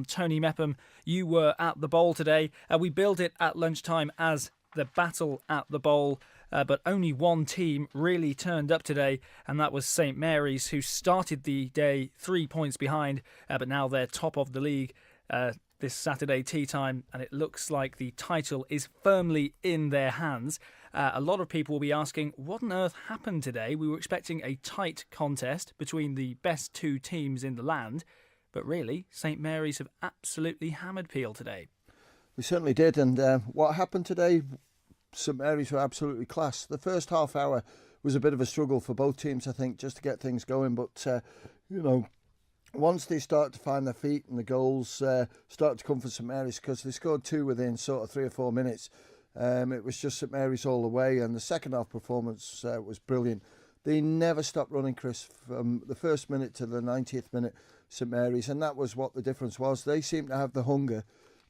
Tony Mepham, you were at the bowl today. We billed it at lunchtime as the battle at the bowl, but only one team really turned up today, and that was St Mary's, who started the day 3 points behind, but now they're top of the league this Saturday tea time, and it looks like the title is firmly in their hands. A lot of people will be asking, what on earth happened today? We were expecting a tight contest between the best two teams in the land, but really, St Mary's have absolutely hammered Peel today. We certainly did, and what happened today, St Mary's were absolutely class. The first half hour was a bit of a struggle for both teams, I think, just to get things going, but, once they start to find their feet and the goals start to come for St Mary's, because they scored two within sort of 3 or 4 minutes, it was just St Mary's all the way, and the second half performance was brilliant. They never stopped running, Chris, from the first minute to the 90th minute, St Mary's, and that was what the difference was. They seemed to have the hunger.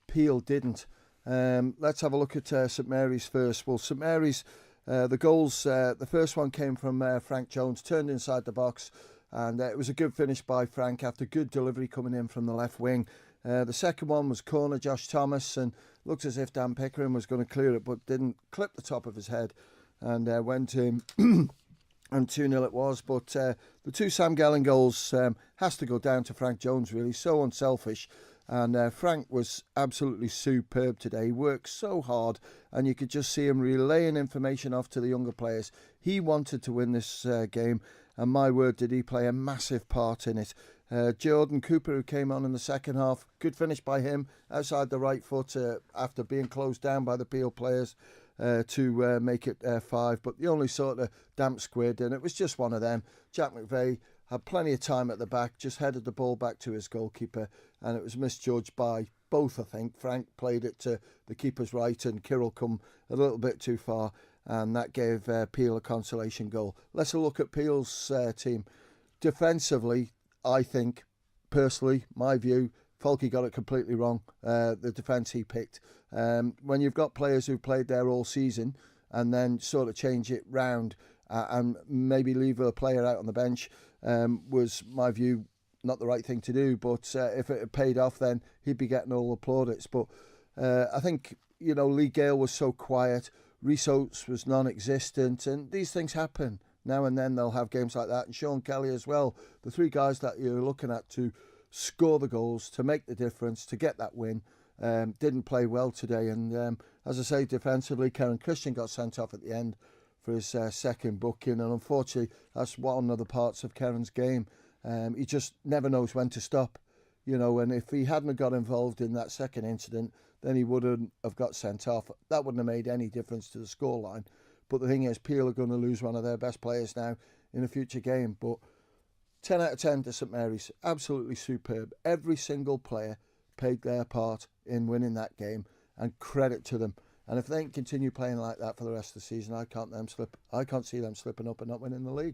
Peel didn't. Let's have a look at St Mary's first. Well, St Mary's, the goals, the first one came from Frank Jones, turned inside the box, and it was a good finish by Frank after good delivery coming in from the left wing. The second one was corner, Josh Thomas, and looked as if Dan Pickering was going to clear it, but didn't, clip the top of his head and went in. And 2-0 it was, but the two Sam Gelling goals has to go down to Frank Jones, really. So unselfish, and Frank was absolutely superb today. He worked so hard, and you could just see him relaying information off to the younger players. He wanted to win this game, and my word, did he play a massive part in it. Jordan Cooper, who came on in the second half, good finish by him outside the right foot after being closed down by the Peel players. To make it 5, but the only sort of damp squid, and it was just one of them. Jack McVeigh had plenty of time at the back, just headed the ball back to his goalkeeper, and it was misjudged by both, I think. Frank played it to the keeper's right, and Kirill come a little bit too far, and that gave Peel a consolation goal. Let's look at Peel's team. Defensively, I think, personally, my view, Folke got it completely wrong, the defence he picked. When you've got players who've played there all season and then sort of change it round and maybe leave a player out on the bench was, my view, not the right thing to do. But if it had paid off, then he'd be getting all the plaudits. But I think, Lee Gale was so quiet, Rhys Oates was non-existent, and these things happen. Now and then they'll have games like that, and Sean Kelly as well. The three guys that you're looking at to score the goals, to make the difference, to get that win, didn't play well today. And as I say, defensively, Karen Christian got sent off at the end for his second booking, and unfortunately that's one of the parts of Keren's game. He just never knows when to stop, and if he hadn't got involved in that second incident, then he wouldn't have got sent off. That wouldn't have made any difference to the scoreline. But the thing is, Peel are going to lose one of their best players now in a future game. But 10 out of 10 to St Mary's, absolutely superb. Every single player played their part in winning that game, and credit to them. And if they can continue playing like that for the rest of the season, I can't see them slipping up and not winning the league.